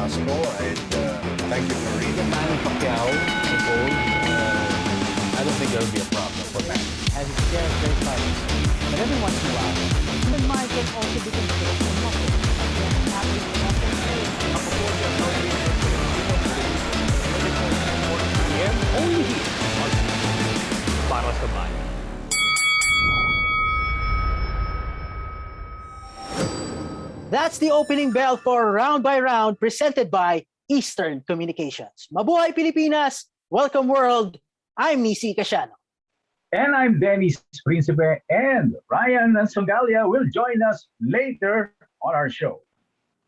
Moscow, and thank you for reading. Manny Pacquiao, I suppose, I don't think there'll be a problem for Manny. As it's there, very much. But every once in a while, the mind can also be controlled from nothing. Only here para sa bayan. That's the opening bell for Round by Round presented by Eastern Communications. Mabuhay Pilipinas! Welcome world! I'm Nisi Casiano. And I'm Dennis Principe, and Ryan Songalia will join us later on our show.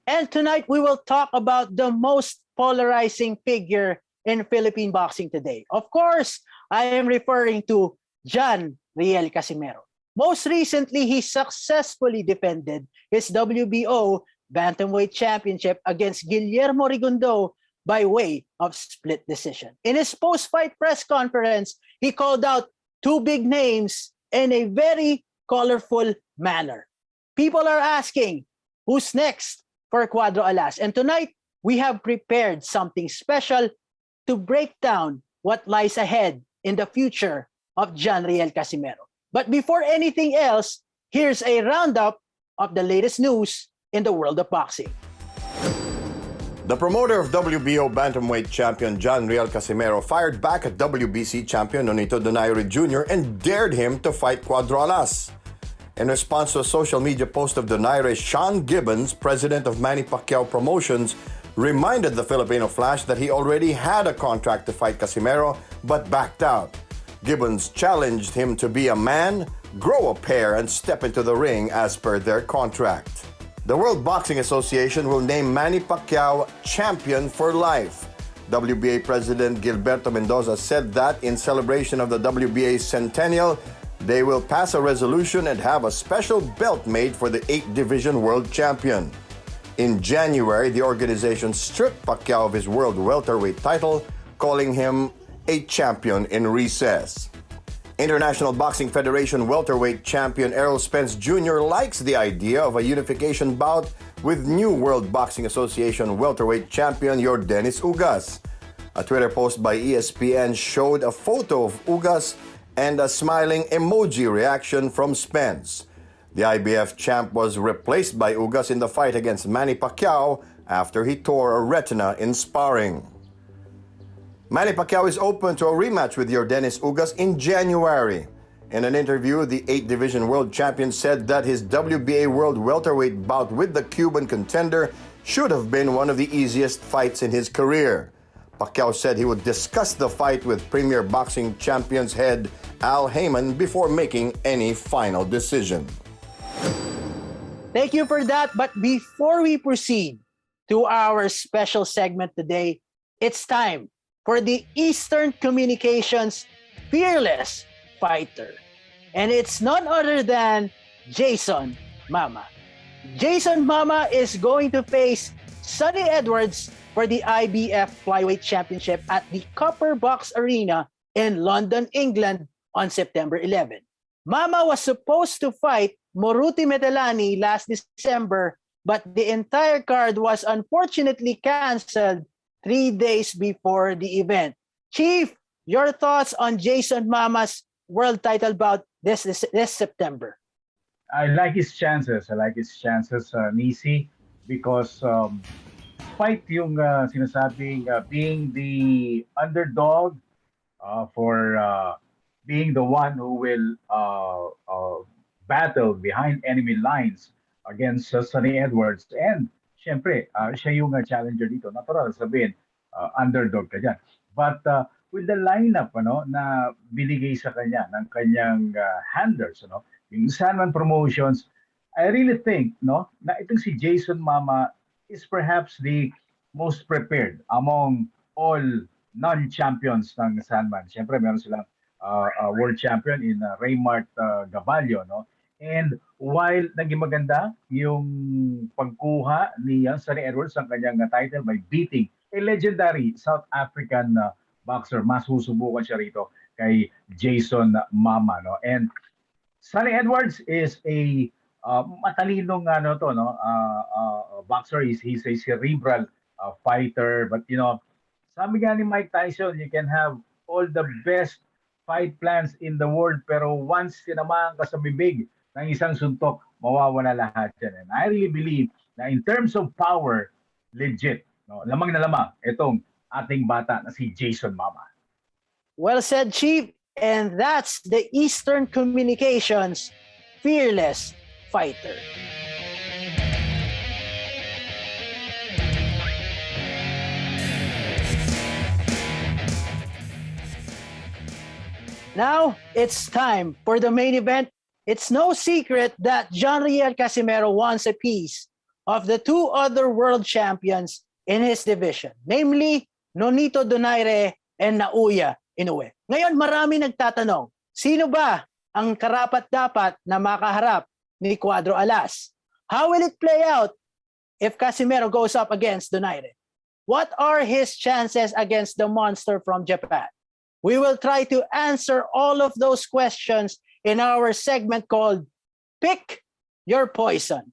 And tonight we will talk about the most polarizing figure in Philippine boxing today. Of course, I am referring to Gian Casimiro. Most recently, he successfully defended his WBO Bantamweight Championship against Guillermo Rigundo by way of split decision. In his post-fight press conference, he called out two big names in a very colorful manner. People are asking, who's next for Cuadro Alas? And tonight, we have prepared something special to break down what lies ahead in the future of Gian Casimiro. But before anything else, here's a roundup of the latest news in the world of boxing. The promoter of WBO Bantamweight champion Gian Casimiro fired back at WBC champion Nonito Donaire Jr. and dared him to fight Cuadro Alas. In response to a social media post of Donaire, Sean Gibbons, president of Manny Pacquiao Promotions, reminded the Filipino Flash that he already had a contract to fight Casimiro but backed out. Gibbons challenged him to be a man, grow a pair, and step into the ring as per their contract. The World Boxing Association will name Manny Pacquiao champion for life. WBA President Gilberto Mendoza said that in celebration of the WBA centennial, they will pass a resolution and have a special belt made for the 8-division world champion. In January, the organization stripped Pacquiao of his world welterweight title, calling him a champion in recess. International Boxing Federation welterweight champion Errol Spence Jr. likes the idea of a unification bout with new World Boxing Association welterweight champion Yordenis Ugas. A Twitter post by ESPN showed a photo of Ugas and a smiling emoji reaction from Spence. The IBF champ was replaced by Ugas in the fight against Manny Pacquiao after he tore a retina in sparring. Manny Pacquiao is open to a rematch with Yordenis Ugas in January. In an interview, the 8-division world champion said that his WBA world welterweight bout with the Cuban contender should have been one of the easiest fights in his career. Pacquiao said he would discuss the fight with Premier Boxing Champions head Al Heyman before making any final decision. Thank you for that. But before we proceed to our special segment today, it's time for the Eastern Communications Fearless Fighter. And it's none other than Jason Mama. Jason Mama is going to face Sonny Edwards for the IBF Flyweight Championship at the Copper Box Arena in London, England on September 11. Mama was supposed to fight Moruti Metelani last December, but the entire card was unfortunately canceled 3 days before the event. Chief, your thoughts on Jason Mama's world title bout this September? I like his chances. Nisi, because fight yung sinasabing being the underdog for being the one who will battle behind enemy lines against Sonny Edwards. And syempre, siya yung challenger dito. Natural sabihin, underdog ka dyan. But with the lineup na binigay sa kanya ng kanyang handlers, yung Sandman Promotions, I really think na itong si Jason Mama is perhaps the most prepared among all non-champions ng Sandman. Siyempre, meron silang world champion in Raymart Gaballo, And while naging maganda yung pagkuha ni Sonny Edwards ng kanyang title by beating a legendary South African boxer, mas susubukan siya rito kay Jason Mama. And Sonny Edwards is a matalinong boxer. He's a cerebral fighter. But sabi nga ni Mike Tyson, you can have all the best fight plans in the world, pero once tinamaan ka sa bibig ng isang suntok, mawawala lahat yan. And I really believe na in terms of power, legit, no? Lamang na lamang itong ating bata na si Jason Mama. Well said, Chief. And that's the Eastern Communications Fearless Fighter. Now, it's time for the main event. It's no secret that Gian Casimiro wants a piece of the two other world champions in his division, namely Nonito Donaire and Naoya Inoue. Ngayon, marami nagtatanong, sino ba ang karapat-dapat na makaharap ni Cuadro Alas? How will it play out if Casimiro goes up against Donaire? What are his chances against the monster from Japan? We will try to answer all of those questions in our segment called Pick Your Poison.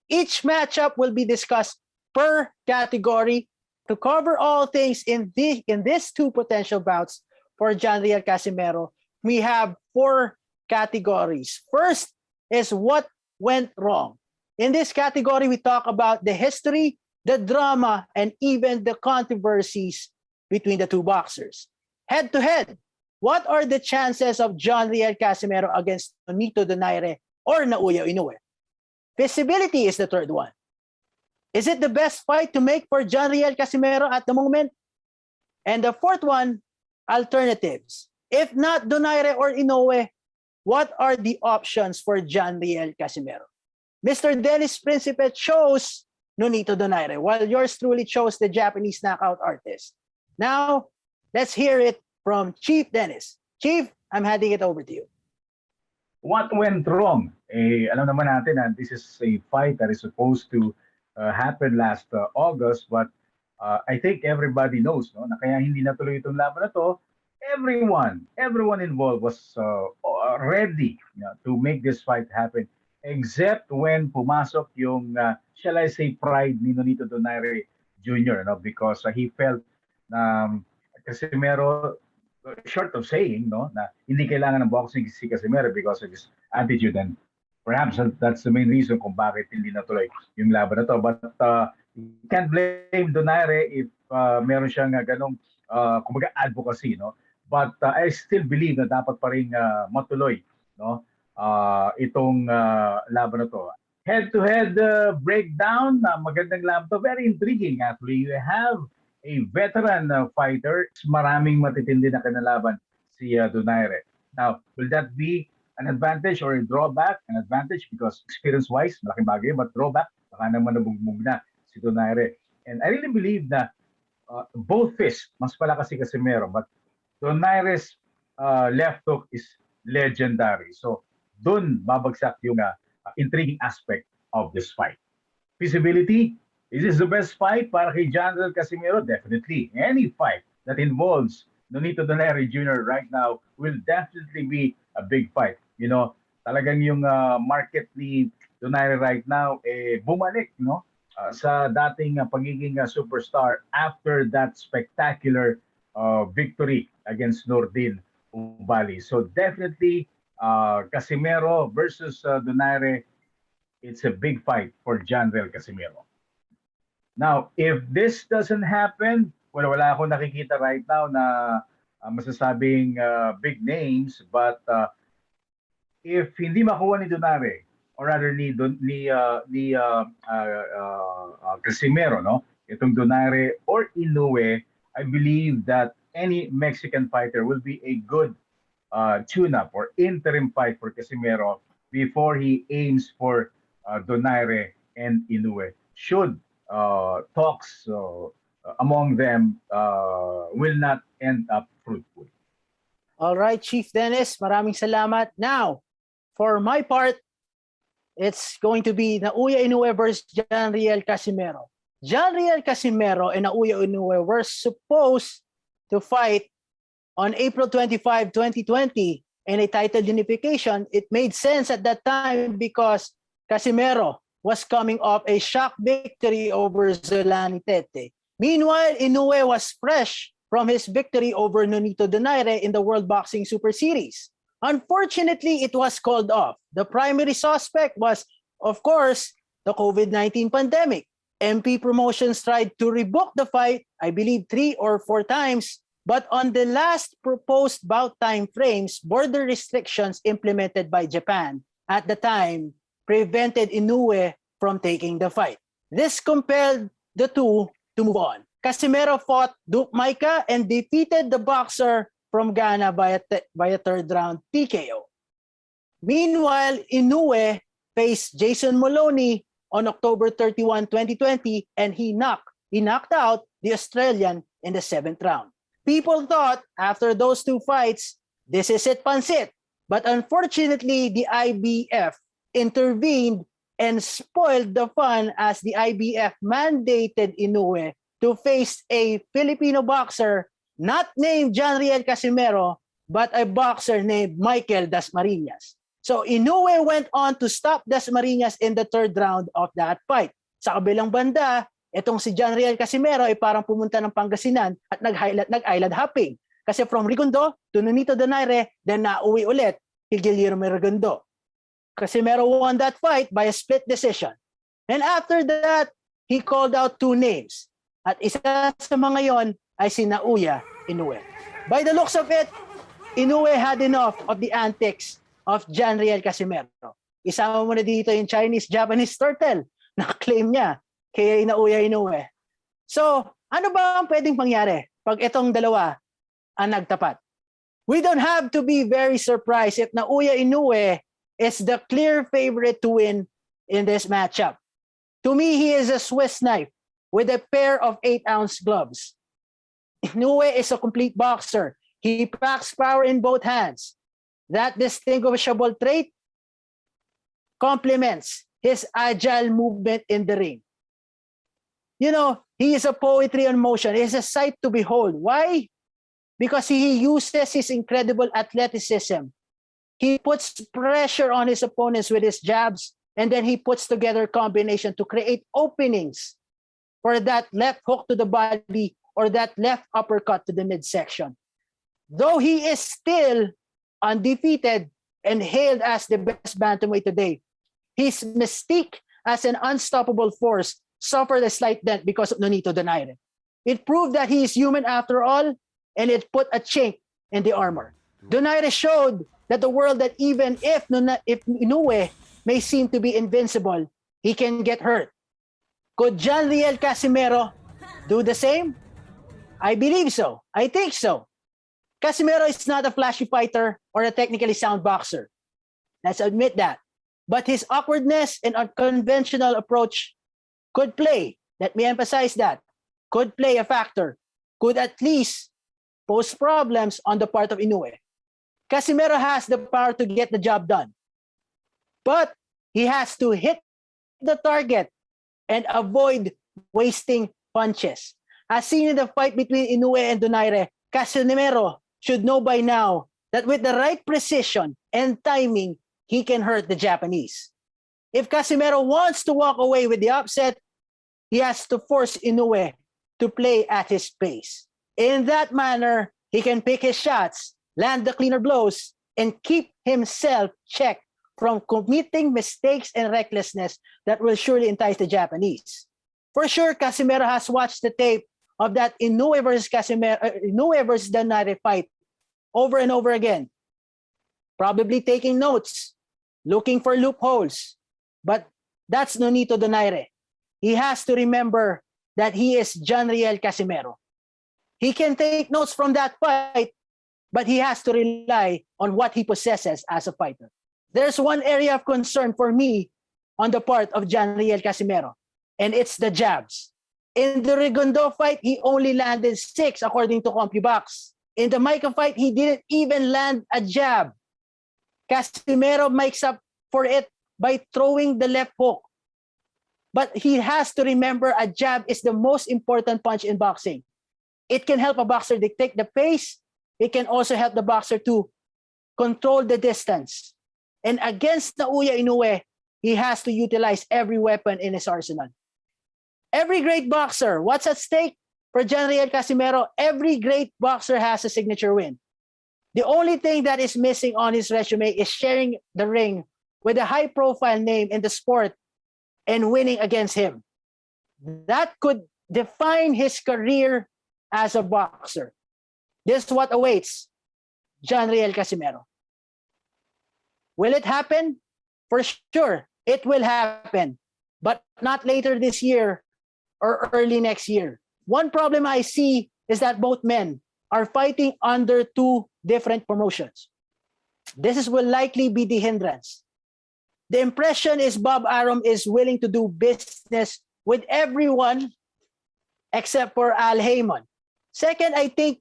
Each matchup will be discussed per category. To cover all things in these two potential bouts for Gian Casimiro, we have 4 categories. First is what went wrong. In this category, we talk about the history, the drama, and even the controversies between the two boxers. Head-to-head, what are the chances of Gian Casimiro against Nonito Donaire or Naoya Inoue? Visibility is the third one. Is it the best fight to make for Gian Casimiro at the moment? And the fourth one, alternatives. If not Donaire or Inoue, what are the options for Gian Casimiro? Mr. Dennis Principe chose Nonito Donaire, while yours truly chose the Japanese knockout artist. Now, let's hear it from Chief Dennis. Chief, I'm handing it over to you. What went wrong? Alam naman natin na this is a fight that is supposed to happen last August, but I think everybody knows, no, na kaya hindi natuloy itong laban na to. Everyone involved was ready, to make this fight happen, except when pumasok yung, shall I say, pride ni Nonito Donaire Jr., because he felt na Casimiro, short of saying, no, na hindi kailangan ng boxing si Casimiro because of his attitude, and perhaps that's the main reason kung bakit hindi natuloy yung laban na to. But you can't blame Donaire if meron siyang ganong kumbaga advocacy, no. But I still believe na dapat pa rin matuloy, no, itong laban na to. Head-to-head breakdown, magandang laban to, very intriguing actually. You have a veteran fighter, maraming matitindi na kanalaban si Donaire. Now, will that be an advantage or a drawback? An advantage because experience-wise, malaking bagay, but drawback, baka naman nabugbog na si Donaire. And I really believe na both fists, mas palakas si Casimiro, but Donaire's left hook is legendary. So, dun babagsak yung intriguing aspect of this fight. Feasibility, is this the best fight para kay Gian Casimiro? Definitely. Any fight that involves Nonito Donaire Jr. right now will definitely be a big fight. Talagang yung market ni Donaire right now, bumalik, sa dating pagiging superstar after that spectacular victory against Nordin Ubali. So definitely, Casimiro versus Donaire, it's a big fight for Gian Casimiro. Now, if this doesn't happen, wala akong nakikita right now na masasabing big names, but if hindi makuha ni Donaire, or rather ni Casimiro, no, itong Donaire or Inoue, I believe that any Mexican fighter will be a good tune-up or interim fight for Casimiro before he aims for Donaire and Inoue. Should talks among them will not end up fruitful. All right, Chief Dennis, maraming salamat. Now, for my part, it's going to be Naoya Inoue versus Gian Casimiro. Gian Casimiro and Naoya Inoue were supposed to fight on April 25, 2020 in a title unification. It made sense at that time because Casimiro was coming off a shock victory over Zolani Tete. Meanwhile, Inoue was fresh from his victory over Nonito Donaire in the World Boxing Super Series. Unfortunately, it was called off. The primary suspect was, of course, the COVID-19 pandemic. MP Promotions tried to rebook the fight, I believe 3 or 4 times, but on the last proposed bout time frames, border restrictions implemented by Japan at the time prevented Inoue from taking the fight. This compelled the two to move on. Casimiro fought Duke Maika and defeated the boxer from Ghana by a third round TKO. Meanwhile, Inoue faced Jason Maloney on October 31, 2020, and he knocked out the Australian in the 7th round. People thought after those 2 fights, this is it, pansit. But unfortunately, the IBF intervened and spoiled the fun as the IBF mandated Inoue to face a Filipino boxer not named Gian Casimiro, but a boxer named Michael Dasmariñas. So Inoue went on to stop Dasmariñas in the 3rd round of that fight. Sa kabilang banda, itong si Gian Casimiro ay parang pumunta ng Pangasinan at nag-island hopping. Kasi from Rigondo to Nonito Donaire, then nauwi ulit kay Guillermo Rigondo. Casimiro won that fight by a split decision. And after that, he called out 2 names. At isa sa mga yon ay si Naoya Inoue. By the looks of it, Inoue had enough of the antics of Gian Casimiro. Isama mo na dito yung Chinese-Japanese turtle na claim niya kay Naoya Inoue. So, ano ba ang pwedeng mangyari pag itong dalawa ang nagtapat? We don't have to be very surprised if Naoya Inoue is the clear favorite to win in this matchup. To me, he is a Swiss knife with a pair of 8-ounce gloves. Inoue is a complete boxer. He packs power in both hands. That distinguishable trait complements his agile movement in the ring. You know, he is a poetry in motion. He is a sight to behold. Why? Because he uses his incredible athleticism. He puts pressure on his opponents with his jabs, and then he puts together a combination to create openings for that left hook to the body or that left uppercut to the midsection. Though he is still undefeated and hailed as the best bantamweight today, his mystique as an unstoppable force suffered a slight dent because of Nonito Donaire. It proved that he is human after all, and it put a chink in the armor. Donaire showed that the world that even if Inoue may seem to be invincible, he can get hurt. Could Gian Casimiro do the same? I believe so. I think so. Casimiro is not a flashy fighter or a technically sound boxer. Let's admit that. But his awkwardness and unconventional approach could play. Let me emphasize that. Could play a factor. Could at least pose problems on the part of Inoue. Casimiro has the power to get the job done. But he has to hit the target and avoid wasting punches. As seen in the fight between Inoue and Donaire, Casimiro should know by now that with the right precision and timing, he can hurt the Japanese. If Casimiro wants to walk away with the upset, he has to force Inoue to play at his pace. In that manner, he can pick his shots, land the cleaner blows, and keep himself checked from committing mistakes and recklessness that will surely entice the Japanese. For sure, Casimiro has watched the tape of that Inoue versus Donaire fight over and over again, probably taking notes, looking for loopholes. But that's Nonito Donaire. He has to remember that he is Gian Casimiro. He can take notes from that fight, but he has to rely on what he possesses as a fighter. There's one area of concern for me on the part of Gian Casimiro, and it's the jabs. In the Rigondo fight, he only landed 6 according to CompuBox. In the Maika fight, he didn't even land a jab. Casimiro makes up for it by throwing the left hook. But he has to remember a jab is the most important punch in boxing. It can help a boxer dictate the pace. It can also help the boxer to control the distance. And against Naoya Inoue, he has to utilize every weapon in his arsenal. Every great boxer, what's at stake? for Gian Casimiro, every great boxer has a signature win. The only thing that is missing on his resume is sharing the ring with a high-profile name in the sport and winning against him. That could define his career as a boxer. This is what awaits Gian Casimiro. Will it happen? For sure, it will happen, but not later this year or early next year. One problem I see is that both men are fighting under two different promotions. This will likely be the hindrance. The impression is Bob Arum is willing to do business with everyone except for Al Heyman. Second, I think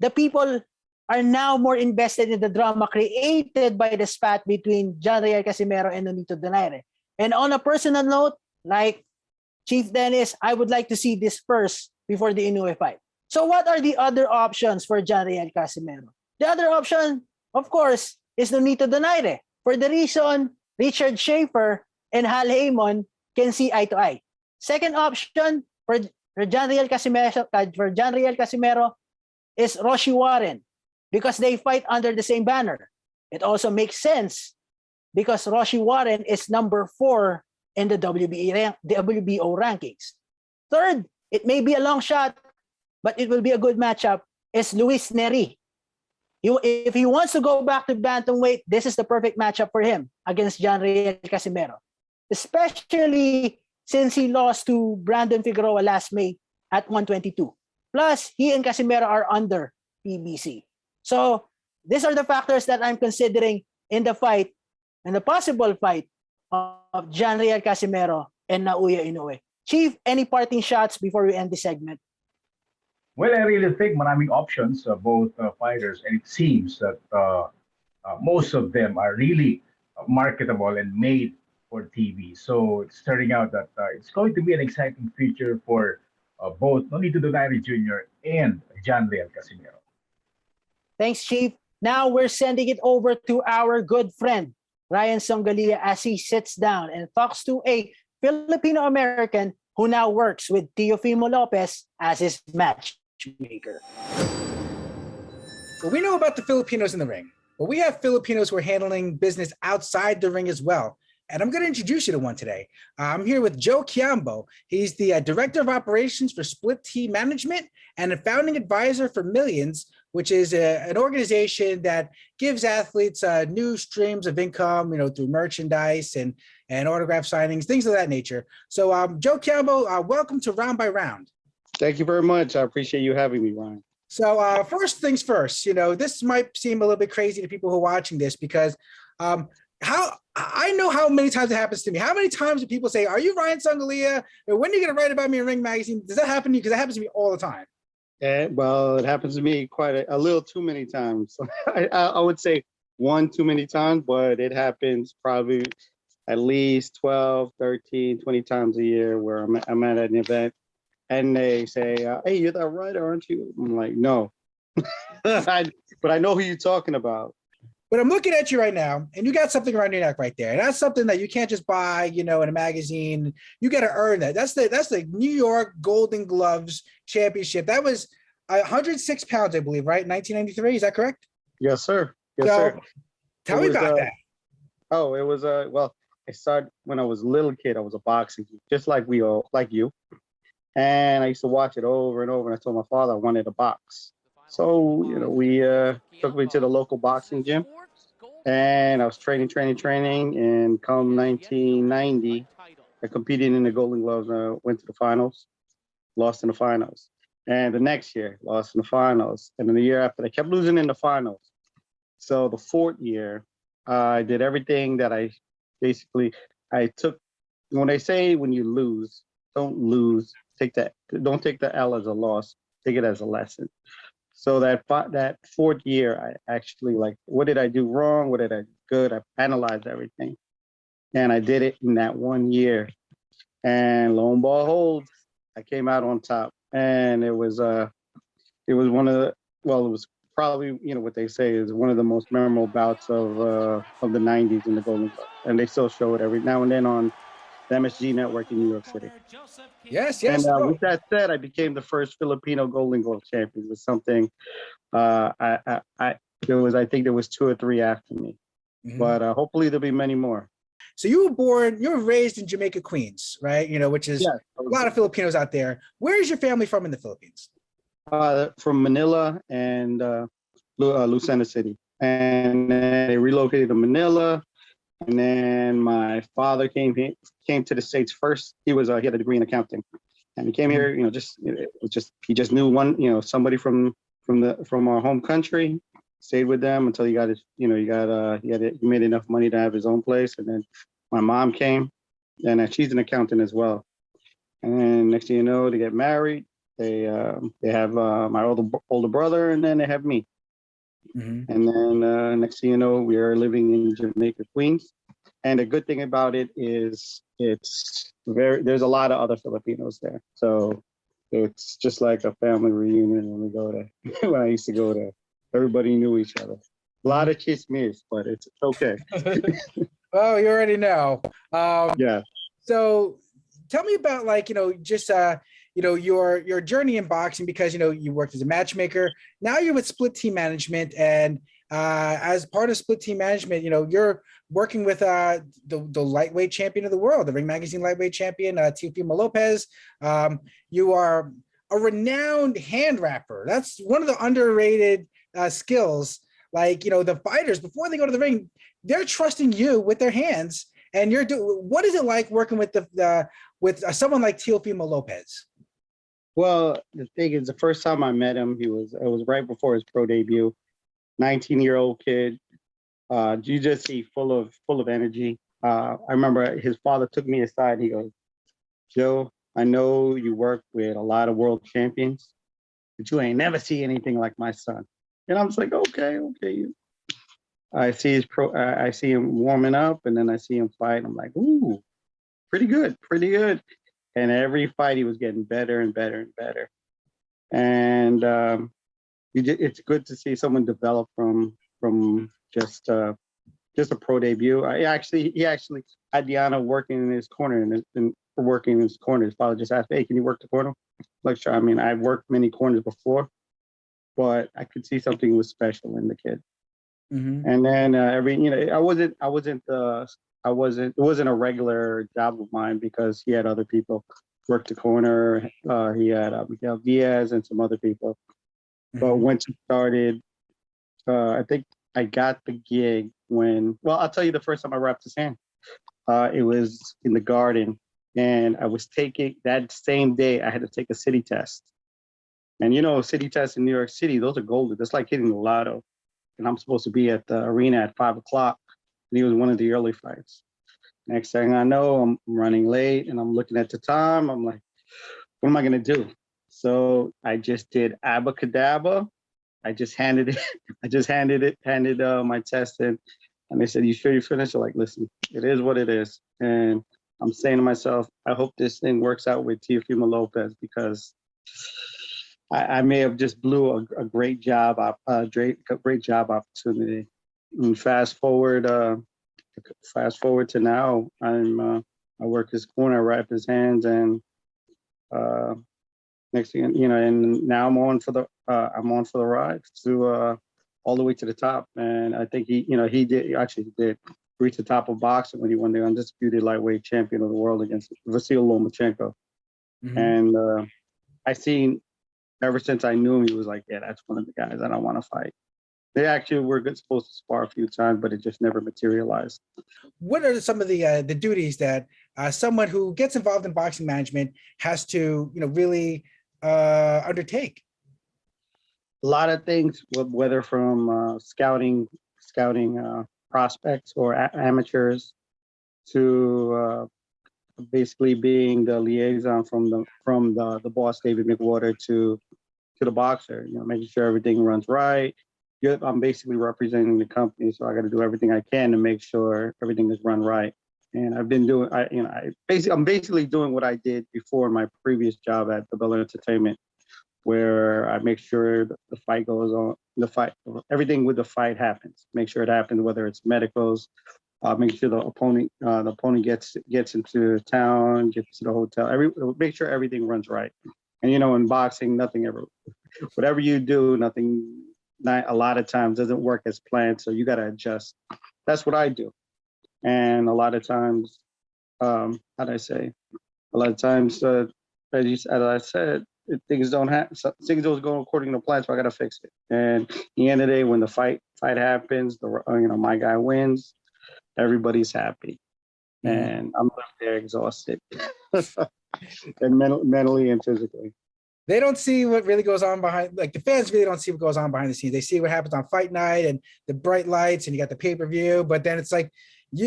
the people are now more invested in the drama created by the spat between Gian Casimiro and Nonito Donaire. And on a personal note, like Chief Dennis, I would like to see this first before the Inoue fight. So what are the other options for Gian Casimiro? The other option, of course, is Nonito Donaire. For the reason Richard Schaefer and Hal Heyman can see eye to eye. Second option for Gian Casimiro is Roshi Warren because they fight under the same banner. It also makes sense because Roshi Warren is number 4 in the WBO rankings. Third, it may be a long shot, but it will be a good matchup, is Luis Neri. If he wants to go back to bantamweight, this is the perfect matchup for him against Gian Casimiro, especially since he lost to Brandon Figueroa last May at 122. Plus, he and Casimiro are under PBC. So these are the factors that I'm considering in the fight, and the possible fight of Gian Casimiro and Naoya Inoue. Chief, any parting shots before we end the segment? Well, I really think maraming options, both fighters, and it seems that most of them are really marketable and made for TV. So it's turning out that it's going to be an exciting future for both Nonito Donaire Jr. and Gian Casimiro. Thanks, Chief. Now we're sending it over to our good friend, Ryan Songalia, as he sits down and talks to a Filipino-American who now works with Teofimo Lopez as his matchmaker. Well, we know about the Filipinos in the ring, but we have Filipinos who are handling business outside the ring as well. And I'm going to introduce you to one today. I'm here with Joe Chiambo. He's the Director of Operations for Split Team Management and a founding advisor for Millions, which is an organization that gives athletes new streams of income, through merchandise and autograph signings, things of that nature. So Joe Chiambo, welcome to Round by Round. Thank you very much. I appreciate you having me, Ryan. So first things first, this might seem a little bit crazy to people who are watching this because how I know how many times it happens to me. How many times do people say, "Are you Ryan Songalia? Or when are you going to write about me in Ring Magazine?" Does that happen to you? Because that happens to me all the time. Well, it happens to me quite a little too many times. I would say one too many times, but it happens probably at least 12, 13, 20 times a year where I'm at an event and they say, "Hey, you're that writer, aren't you?" I'm like, "No." But I know who you're talking about. But I'm looking at you right now, and you got something around your neck right there. And that's something that you can't just buy, in a magazine. You got to earn that. That's the New York Golden Gloves Championship. That was 106 pounds, I believe, right? 1993. Is that correct? Yes, sir. Yes, sir. Tell me about that. Oh, it was well, I started when I was a little kid. I was a boxing geek, just like you. And I used to watch it over and over. And I told my father I wanted a box. So, we took me to the local boxing gym and I was training. And come 1990, I competed in the Golden Gloves. Went to the finals, lost in the finals. And the next year, lost in the finals. And then the year after, I kept losing in the finals. So the fourth year, I did everything that I took. When they say when you lose, don't lose. Don't take the L as a loss. Take it as a lesson. So that fourth year, I actually what did I do wrong? What did I do good? I analyzed everything. And I did it in that 1 year. And lo and behold, I came out on top. And it was one of the, well, it was probably, what they say is one of the most memorable bouts of the 90s in the Golden Glove. And they still show it every now and then on the MSG network in New York City. Yes, And yes. No. with that said, I became the first Filipino Golden Glove champion. It was something I think there was 2 or 3 after me, but hopefully there'll be many more. So you were raised in Jamaica, Queens, right? Which is Yeah, a lot of Filipinos out there. Where is your family from in the Philippines? from Manila and Lucena City, and then they relocated to Manila. And then my father came to the States first. He had a degree in accounting, and he came here. He just knew somebody from our home country. Stayed with them until he got his he made enough money to have his own place. And then my mom came, and she's an accountant as well. And then next thing you know, they get married. They have my older brother, and then they have me. And then next thing you know, we are living in Jamaica, Queens. And the good thing about it is there's a lot of other Filipinos there. So it's just like a family reunion when we go there. When I used to go there, everybody knew each other. A lot of chismes, but it's okay. Well, you already know. Yeah. So tell me about your journey in boxing, because you worked as a matchmaker. Now you're with Split Team Management, and as part of Split Team Management, you're working with the lightweight champion of the world, the Ring Magazine lightweight champion, Teofimo Lopez. You are a renowned hand wrapper. That's one of the underrated skills. The fighters, before they go to the ring, they're trusting you with their hands, and what is it like working with with someone like Teofimo Lopez? Well, the thing is, the first time I met him, it was right before his pro debut. 19-year-old kid, you just see full of energy. I remember his father took me aside. He goes, "Joe, I know you work with a lot of world champions, but you ain't never see anything like my son." And I'm just like, okay. I see him warming up, and then I see him fight. I'm like, ooh, pretty good. And every fight he was getting better and better and better. And it's good to see someone develop from just a pro debut. He actually had Diana working in his corner His father just asked, "Hey, can you work the corner?" Like, sure. I mean, I've worked many corners before, but I could see something was special in the kid. And then it wasn't a regular job of mine because he had other people work the corner. He had Miguel Diaz and some other people. But once it started, I think I got the gig I'll tell you the first time I wrapped his hand. It was in the Garden, and I was taking, that same day, I had to take a city test. And city tests in New York City, those are golden. That's like hitting the lotto. And I'm supposed to be at the arena at 5 o'clock. And he was one of the early fights. Next thing I know, I'm running late, and I'm looking at the time. I'm like, what am I going to do? So I just did abacadabra. I just handed my test in, and they said, "You sure you finished?" I'm like, listen, it is what it is. And I'm saying to myself, I hope this thing works out with Teofimo Lopez, because I may have just blew a great job opportunity. And fast forward to now, I work his corner, I wrap his hands, and next thing and now I'm on for the ride to all the way to the top. And I think he did reach the top of boxing when he won the undisputed lightweight champion of the world against Vasyl Lomachenko. And I seen, ever since I knew him, he was like, yeah, that's one of the guys that I want to fight. They actually were supposed to spar a few times, but it just never materialized. What are some of the duties that someone who gets involved in boxing management has to, really undertake? A lot of things, whether from scouting prospects or amateurs, to basically being the liaison from the boss, David McWater, to the boxer. Making sure everything runs right. I'm basically representing the company, so I got to do everything I can to make sure everything is run right. And I've been doing, I'm basically doing what I did before in my previous job at the Bell Entertainment, where I make sure the fight goes on, everything with the fight happens. Make sure it happens, whether it's medicals, Make sure the opponent gets into town, gets to the hotel. Make sure everything runs right. And in boxing, nothing ever, whatever you do, not a lot of times doesn't work as planned. So you got to adjust. That's what I do. And a lot of times, how do I say? A lot of times, as I said, things don't go according to plan, so I got to fix it. And at the end of the day, when the fight happens, my guy wins. Everybody's happy, and I'm left there exhausted, and mentally and physically. They don't see what really goes on behind, like the fans really don't see what goes on behind the scenes. They see what happens on fight night and the bright lights, and you got the pay-per-view. But then it's like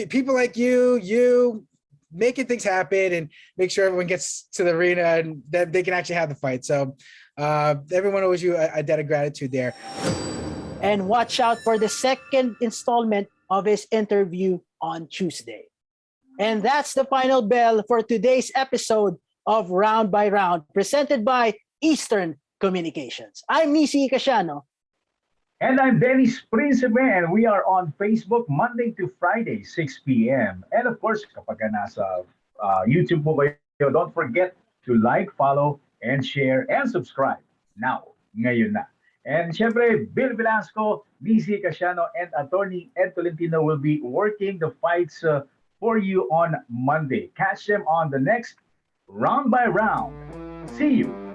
people like you making things happen and make sure everyone gets to the arena and that they can actually have the fight. So everyone owes you a debt of gratitude there. And watch out for the second installment of his interview on Tuesday. And that's the final bell for today's episode of Round by Round, presented by Eastern Communications. I'm Nisi Casiano. And I'm Dennis Principe, and we are on Facebook Monday to Friday, 6 p.m. And of course, kapag nasa YouTube po kayo, don't forget to like, follow, and share, and subscribe. Now, ngayon na. And syempre, Bill Velasco, Nisi Casiano, and Attorney Ed Tolentino will be working the fights for you on Monday. Catch them on the next Round by Round. See you